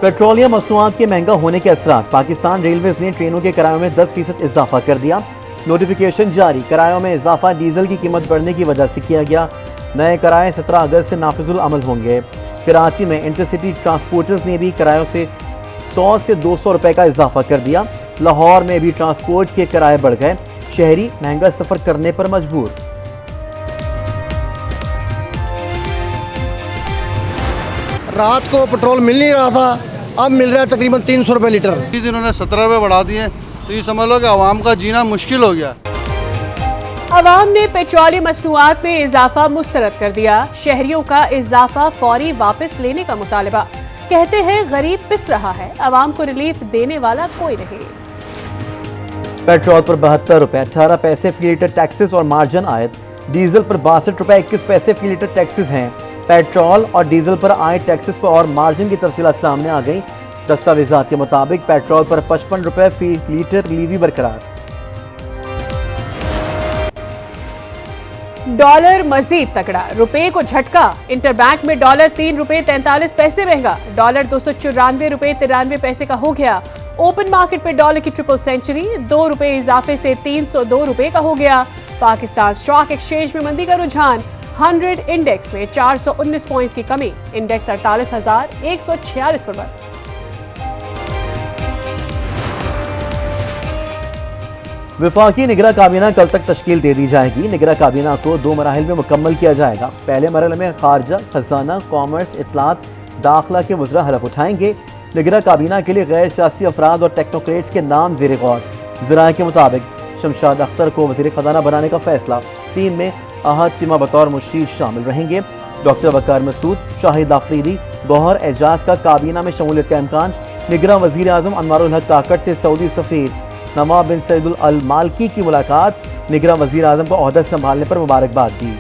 Petroleum मसनूआत के महंगा होने के असरात। पाकिस्तान रेलवेज ने ट्रेनों के किरायों में 10% इजाफा कर दिया। नोटिफिकेशन जारी। किरायों में इजाफा डीजल की कीमत बढ़ने की वजह से किया गया। नए किराए 17 अगस्त से नाफिजुल अमल होंगे। कराची में इंटरसिटी ट्रांसपोर्टर्स ने भी किरायों से 100 से 200 रुपए का इजाफा कर दिया। लाहौर में भी ट्रांसपोर्ट के किराए बढ़ गए। शहरी महंगा सफर करने पर मजबूर। रात को पेट्रोल मिल नहीं रहा था, अब मिल रहा है तकरीबन 300 रुपये लीटर। इन्होंने 17 रुपये बढ़ा दिए तो ये समझ लो कि आवाम का जीना मुश्किल हो गया। अवाम ने पेट्रोलियम मसनूआत में इजाफा मुस्तरद कर दिया। शहरियों का इजाफा फौरी वापस लेने का मुतालबा। कहते हैं गरीब पिस रहा है, अवाम को रिलीफ देने वाला कोई नहीं। पेट्रोल पर 72 रुपए 18 पैसे फी लीटर टैक्सेस और मार्जिन आयद। डीजल पर 62 रुपए 21 पैसे फी लीटर टैक्सेस हैं। पेट्रोल और डीजल पर आए टैक्सेस पर और मार्जिन की तफसीलात सामने आ गई। दस्तावेजात के मुताबिक पेट्रोल पर 55 रुपए फी लीटर लीवी बरकरार। डॉलर मजीद तगड़ा, रुपए को झटका। इंटरबैंक में डॉलर 3 रुपए 43 पैसे महंगा। डॉलर 294 रुपए 93 पैसे का हो गया। ओपन मार्केट पे डॉलर की ट्रिपल सेंचुरी 2 रुपए इजाफे से 302 रुपए का हो गया। पाकिस्तान स्टॉक एक्सचेंज में मंदी का रुझान। 100 इंडेक्स में 419 पॉइंट्स की कमी। इंडेक्स 48,146 पर बंद। वफाकी निगरां काबीना कल तक तश्कील दे दी जाएगी। निगरां काबीना को 2 मराहिल में मुकम्मल किया जाएगा। पहले मरहले में खारजा, खजाना, कॉमर्स, इत्तलात, दाखिला के वज़रा हलफ उठाएंगे। निगरां काबीना के लिए गैर सियासी अफराद और टेक्नोक्रेट्स के नाम ज़ेर गौर। ज़राए के मुताबिक शमशाद अख्तर को वज़ीर खजाना बनाने का फैसला। टीम में आहद चिमा बतौर मुशीर शामिल रहेंगे। डॉक्टर वकार मसूद, शाहिद आफरीदी, गौहर एजाज का काबीना में शमूलियत का इम्कान। निगरां वज़ीर आज़म अनवारुल हक काकड़ से सऊदी सफ़ीर नवाब बिन सईद अल मालकी की मुलाकात। निगरां वज़ीर आज़म को ओहदा संभालने पर मुबारकबाद दी।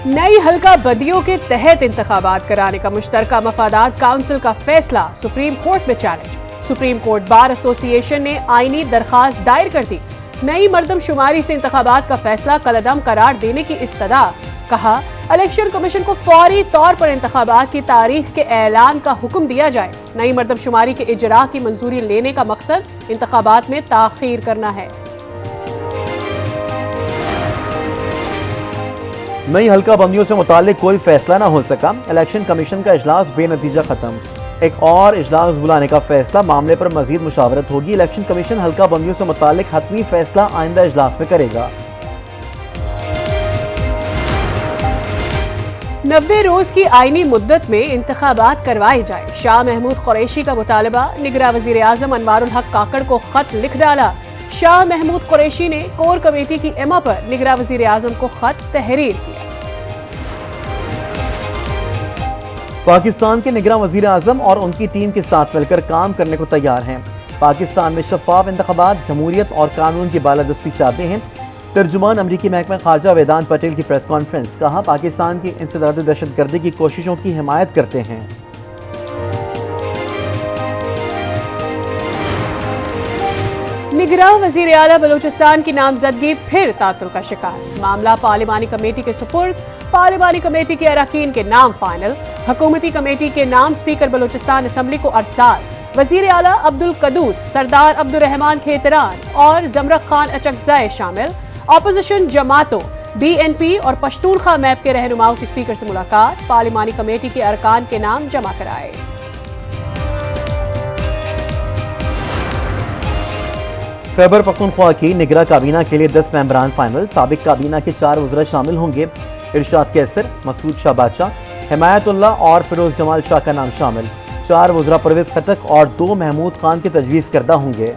नई हल्का बदियों के तहत इंतखाबात कराने का मुश्तरका मफादात काउंसिल का फैसला सुप्रीम कोर्ट में challenge. Supreme court bar association ने आईनी दरखास्त दायर कर दी। नई मर्दमशुमारी से इंतखाबात का फैसला कलअदम करार देने की इस्तदा। कहा, इलेक्शन कमीशन को फौरी तौर पर इंतखाबात की तारीख के ऐलान का हुक्म दिया जाए। नई मर्दमशुमारी के इजरा की मंजूरी लेने का मकसद इंतखाबात में ताखीर करना है। नई हल्का बंदियों से मुतालिक कोई फैसला न हो सका। इलेक्शन कमीशन का इजलास बेनतीजा खत्म। एक और इजलास बुलाने का फैसला। मामले पर मजीद मुशावरत होगी। इलेक्शन कमीशन हल्का बंदियों से मुतालिक हतमी फैसला आइंदा इजलास में करेगा। 90 रोज की आईनी मुद्दत में इंतखाबात करवाए जाए। शाह महमूद कुरैशी का मुतालबा। निगरां वज़ीर आज़म अनवारुल हक काकड़ को खत लिख डाला। शाह महमूद कुरैशी ने कोर कमेटी की एमा पर निगरां वज़ीर आज़म को खत तहरीर किया। पाकिस्तान के निगरां वज़ीर आज़म और उनकी टीम के साथ मिलकर काम करने को तैयार हैं। पाकिस्तान में शफाफ इंतखाबात, जमहूरियत और कानून की बालादस्ती चाहते हैं। तर्जुमान अमरीकी महकमा खारजा वेदांत पटेल की प्रेस कॉन्फ्रेंस। कहा, पाकिस्तान की इंसदाद दहशतगर्दी की कोशिशों की हिमायत करते हैं। निगरां वज़ीर आला बलूचिस्तान की नामजदगी फिर तातुल का शिकार। मामला पार्लिमानी कमेटी के सुपुर्द। पार्लिमानी कमेटी के अरकान के नाम फाइनल। हुकूमती कमेटी के नाम स्पीकर बलूचिस्तान असम्बली को अरसाल। वज़ीर आला अब्दुल कदूस, सरदार अब्दुल रहमान खेतरान और जमरक खान अचकज़ई शामिल। ऑपोजिशन जमातों, BNP और पश्तूनख्वा मैप के रहनुमाओं की स्पीकर से मुलाकात। पार्लिमानी कमेटी के अरकान के नाम जमा कराए। खैबर पख्तूनख्वा की निगरां काबीना के लिए 10 मेंबरान फाइनल। साबिक काबीना के 4 वज़रा शामिल होंगे। इरशाद कैसर, मसूद शाह बादशाह, हिमायतुल्लाह और फिरोज जमाल शाह का नाम शामिल। 4 वज़रा परवेज खटक और 2 महमूद खान के तजवीज़ करदा होंगे।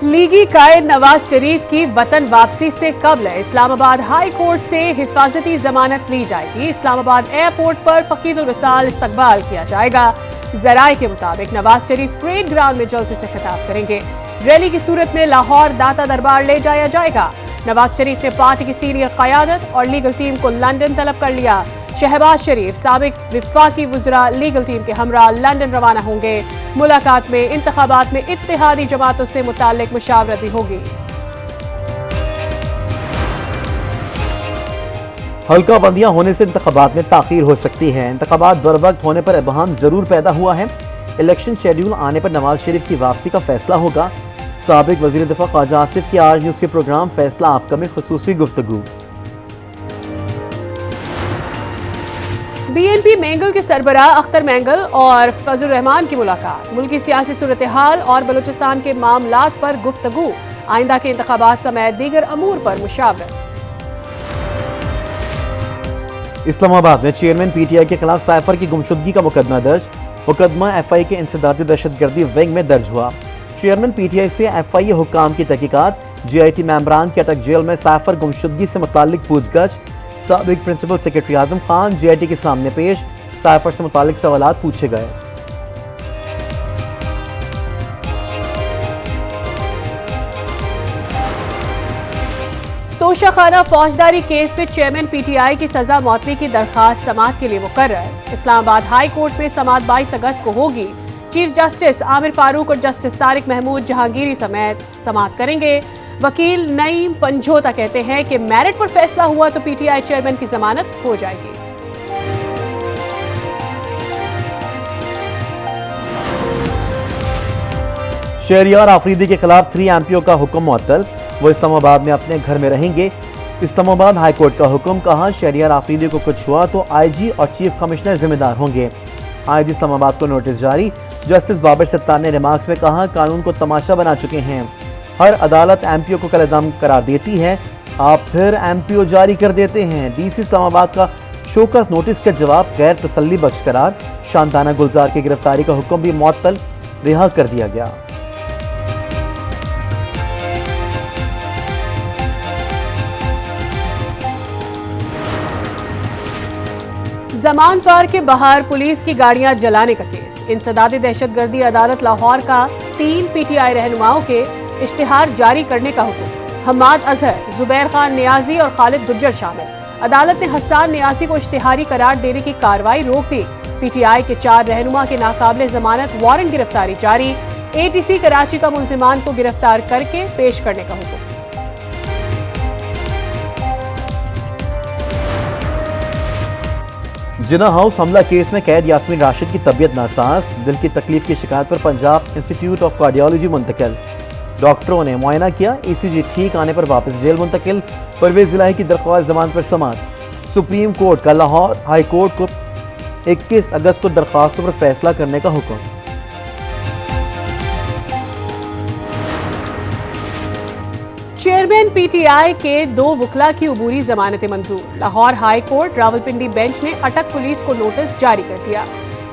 लीगी कायद नवाज शरीफ की वतन वापसी से कबल इस्लामाबाद हाई कोर्ट से हिफाजती जमानत ली जाएगी। इस्लामाबाद एयरपोर्ट पर फकीरुल विसाल इस्तकबाल किया जाएगा। जराए के मुताबिक नवाज शरीफ परेड ग्राउंड में जलसे से खिताब करेंगे। रैली की सूरत में लाहौर दाता दरबार ले जाया जाएगा। नवाज शरीफ ने पार्टी की सीनियर क़यादत और लीगल टीम को लंदन तलब कर लिया। शहबाज शरीफ साबिक विफाकी वुज़रा लीगल टीम के हमरा लंदन रवाना होंगे। मुलाकात में इंतखाबात में इत्तेहादी जमातों से मुताल्लिक मुशावरत भी होगी। हल्का बंदियां होने से इंतखाबात में ताखीर हो सकती है। इंतखाबात बर वक्त होने पर इबहम जरूर पैदा हुआ है। इलेक्शन शेड्यूल आने पर नवाज शरीफ की वापसी का फैसला होगा। साबिक वजीर दिफा ख्वाजा आसिफ की आज न्यूज़ के प्रोग्राम फैसला आपका में खुसूसी गुफ्तगू। BNP मैंगल के सरबराह अख्तर मैंगल और फजल रहमान की मुलाकात। मुल्की सियासी सूरत हाल और बलूचिस्तान के मामलात पर गुफ्तगू। आइंदा के इंतखाबात समेत दीगर अमूर पर मुशावरत। इस्लामाबाद में चेयरमैन PTI के खिलाफ साइफर की गुमशुदगी का मुकदमा दर्ज। मुकदमा FI के इंसदादी दहशतगर्दी विंग में दर्ज हुआ। चेयरमैन PTI से FIA हुकाम की तहकीकात। GIT मेंबरान की अटक जेल में साइफर गुमशुदगी से मुतालिक पूछगछ। साबिक principal secretary Azam Khan GIT के सामने पेश। साइफर से मुतालिक सवालात पूछे गए। तोशाखाना फौजदारी केस में चेयरमैन PTI की सजा मौतवी की दरखास्त समाअत के लिए मुकर्रर। इस्लामाबाद हाई कोर्ट में समाअत 22 अगस्त को होगी। चीफ जस्टिस आमिर फारूक और जस्टिस तारिक महमूद जहांगीरी समेत समाअत करेंगे। वकील नईम पंजोता कहते हैं कि मेरिट पर फैसला हुआ तो PTI चेयरमैन की जमानत हो जाएगी। शहरियार आफरीदी के खिलाफ 3 MPO का हुक्म मुअत्तल। वो इस्लामाबाद में अपने घर में रहेंगे। इस्लामाबाद हाई कोर्ट का हुक्म। कहा शहरियार आफरीदी को कुछ हुआ तो IG और चीफ कमिश्नर जिम्मेदार होंगे। IG इस्लामाबाद को नोटिस जारी। जस्टिस बाबर सत्तार ने रिमार्क्स में कहा कानून को तमाशा बना चुके हैं। हर अदालत MPO को कलअदम करार देती है, आप फिर MPO जारी कर देते हैं। DC इस्लामाबाद का शोकस नोटिस का जवाब गैर तसल्ली बख्श करार। शांताना गुलजार की गिरफ्तारी का हुक्म भी मुअत्तल, रिहा कर दिया गया। जमान पार्क के बाहर पुलिस की गाड़ियां जलाने का केस। इंसदादी दहशतगर्दी अदालत लाहौर का 3 PTI रहनुमाओं के इश्तिहार जारी करने का हुक्म। हम्माद अजहर, जुबैर खान नियाजी और खालिद गुज्जर शामिल। अदालत ने हसन नियाजी को इश्तिहारी करार देने की कार्रवाई रोक दी। PTI के 4 रहनुमा के नाकाबिले जमानत वारंट गिरफ्तारी जारी। ATC कराची का मुलजिमान को गिरफ्तार करके पेश करने का हुक्म। जिना हाउस हमला केस में कैद यास्मीन राशिद की तबीयत नासाज। दिल की तकलीफ की शिकायत पर पंजाब इंस्टीट्यूट ऑफ कार्डियोलॉजी मुंतकिल। डॉक्टरों ने मुआयना किया, ECG ठीक आने पर वापस जेल मुंतकिल। परवेज इलाही की दरख्वास्त जमानत पर समाअत। सुप्रीम कोर्ट का लाहौर हाई कोर्ट को 21 अगस्त को दरख्वास्तों पर फैसला करने का हुक्म। चेयरमैन PTI के 2 वकला की अबूरी जमानतें मंजूर। Lahore high court Rawalpindi bench ने अटक पुलिस को नोटिस जारी कर दिया।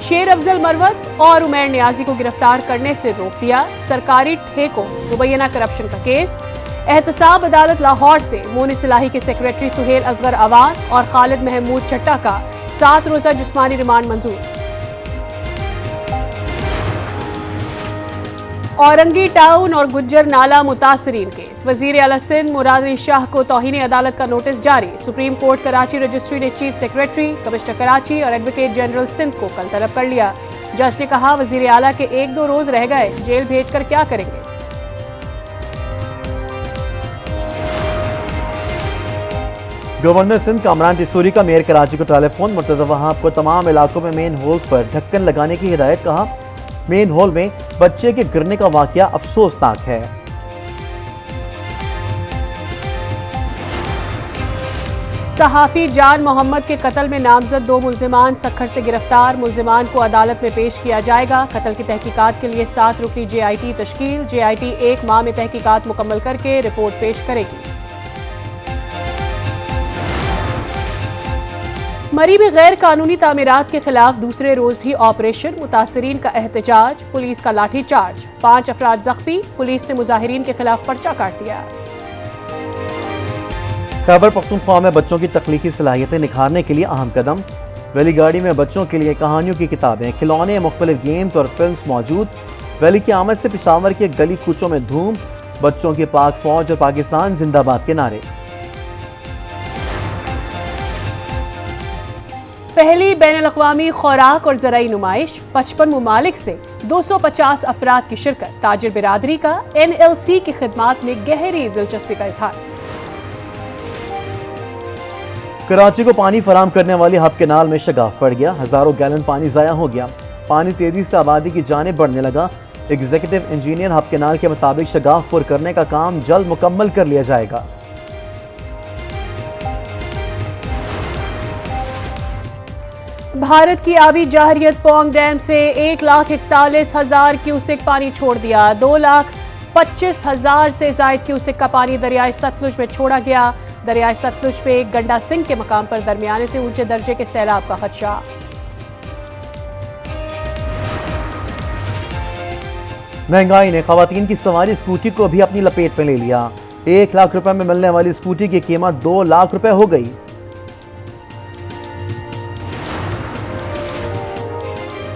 शेर अफजल मरवत और उमैर नियाजी को गिरफ्तार करने से रोक दिया। सरकारी ठेकों मुबैना करप्शन का केस। एहतसाब अदालत लाहौर से मोनिस इलाही के सेक्रेटरी सुहेल असगर अवान और खालिद महमूद चट्टा का 7 रोजा जिस्मानी रिमांड मंजूर। औरंगी टाउन और गुज्जर नाला मुतासरीन केस। वजीर आला सिंध मुराद अली शाह को तौहीन अदालत का नोटिस जारी। सुप्रीम कोर्ट कराची रजिस्ट्री ने चीफ सेक्रेटरी, कमिश्नर कराची और एडवोकेट जनरल सिंध को कल तलब कर लिया। जज ने कहा वजीर आला के 1-2 रोज रह गए, जेल भेजकर क्या करेंगे। गवर्नर सिंध कामरान टिसूरी का मेयर कराची को टेलीफोन। मुर्तज़ा वहाब को तमाम इलाकों में मेन होल्स पर ढक्कन लगाने की हिदायत। कहा मेन होल में बच्चे के गिरने का वाकया अफसोसनाक है। सहाफी जान मोहम्मद के कत्ल में नामजद 2 मुल्जिमान सक्खर से गिरफ्तार। मुल्जिमान को अदालत में पेश किया जाएगा। कत्ल की तहकीकात के लिए 7 रुकनी JIT तश्कील। JIT 1 माह में तहकीकात मुकम्मल करके रिपोर्ट पेश करेगी। मरी में गैर कानूनी तामीरात के खिलाफ दूसरे रोज भी ऑपरेशन। मुतासरीन का एहतजाज, पुलिस का लाठी चार्ज। 5 अफराद जख्मी। पुलिस ने मुजाहिरीन के खिलाफ पर्चा काट दिया। खैबर पख्तूनख्वा में बच्चों की तख्लीकी सलाहियतें निखारने के लिए अहम कदम। वैली गाड़ी में बच्चों के लिए कहानियों की किताबें, खिलौने, मुख्तलिफ गेम्स और फिल्म्स मौजूद। वैली की आमद से पिशावर के गली कूचों में धूम। बच्चों के पाक फौज और पाकिस्तान जिंदाबाद के नारे। पहली बैनुल-अक़वामी खुराक और ज़राई नुमाइश, 55 मुमालिक से 250 अफराद की शिरकत। ताजिर बिरादरी का NLC की खिदमात में गहरी दिलचस्पी का इजहार। कराची को पानी फराम करने वाली हब केनाल में शगाफ पड़ गया, हजारों गैलन पानी ज़ाया हो गया। पानी तेजी से आबादी की जानिब बढ़ने लगा। एग्जीक्यूटिव इंजीनियर हब केनाल के मुताबिक शगाफ पुर करने का काम जल्द मुकम्मल कर लिया जाएगा। भारत की आबी जाहरियत पोंग डैम से 1,41,000 क्यूसेक पानी छोड़ दिया। 2,25,000 से जायद क्यूसेक का पानी दरियाई सतलुज में छोड़ा गया। दरियाई सतलुज पे गंडा सिंह के मकाम पर दरमियाने से ऊंचे दर्जे के सैलाब का खदशा। महंगाई ने खवातीन की सवारी स्कूटी को भी अपनी लपेट में ले लिया। 1 लाख रुपए में मिलने वाली स्कूटी की कीमत 2 लाख रुपए हो गई।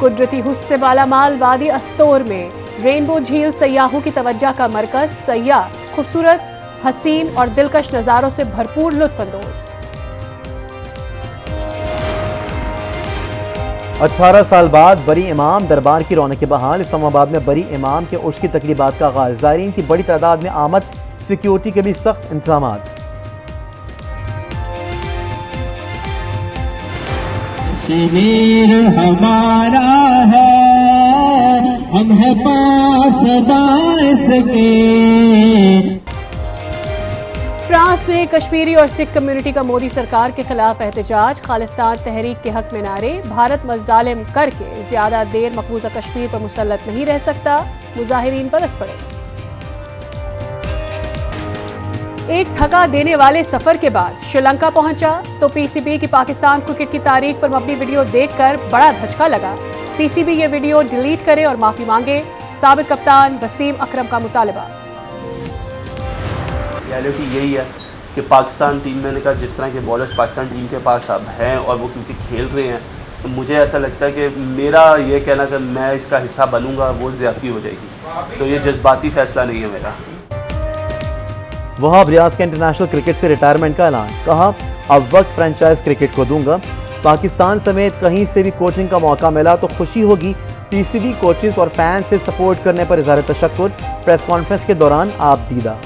कुदरती हुस्न से मालामाल वादी अस्तोर में रेनबो झील सयाहों की तवज्जो का मरकज। सयाह खूबसूरत, हसीन और दिलकश नज़ारों से भरपूर लुत्फ अंदोज। 18 साल बाद बरी इमाम दरबार की रौनक बहाल। इस्लामाबाद में बरी इमाम के उर्स की तकरीबात का आगाज। ज़ायरीन की बड़ी तादाद में आमद, सिक्योरिटी के भी सख्त इंतजाम। शहर हमारा है, हम है पास के। फ्रांस में कश्मीरी और सिख कम्युनिटी का मोदी सरकार के खिलाफ एहतजाज। खालिस्तान तहरीक के हक में नारे। भारत मज़ालिम करके ज्यादा देर मकबूजा कश्मीर पर मुसल्लत नहीं रह सकता, मुजाहिरीन बरस पड़े। एक थका देने वाले सफर के बाद श्रीलंका पहुंचा तो PCB की पाकिस्तान क्रिकेट की तारीख पर मबनी वीडियो देखकर बड़ा धचका लगा। PCB ये वीडियो डिलीट करे और माफी मांगे। साबिक कप्तान वसीम अकरम का मुतालबा। रियलिटी यही है कि पाकिस्तान टीम, मैंने कहा जिस तरह के बॉलर्स पाकिस्तान टीम के पास अब हैं और वो क्योंकि खेल रहे हैं, तो मुझे ऐसा लगता है कि मेरा ये कहना कि मैं इसका हिस्सा बनूंगा वो ज़्यादती हो जाएगी। तो ये जज्बाती फैसला नहीं है मेरा। वहाब रियाज का इंटरनेशनल क्रिकेट से रिटायरमेंट का ऐलान। कहा, अब वक्त फ्रेंचाइज क्रिकेट को दूंगा। पाकिस्तान समेत कहीं से भी कोचिंग का मौका मिला तो खुशी होगी। PCB कोचेस और फैंस से सपोर्ट करने पर इज़हार तशक्कुर। प्रेस कॉन्फ्रेंस के दौरान आप दीदा।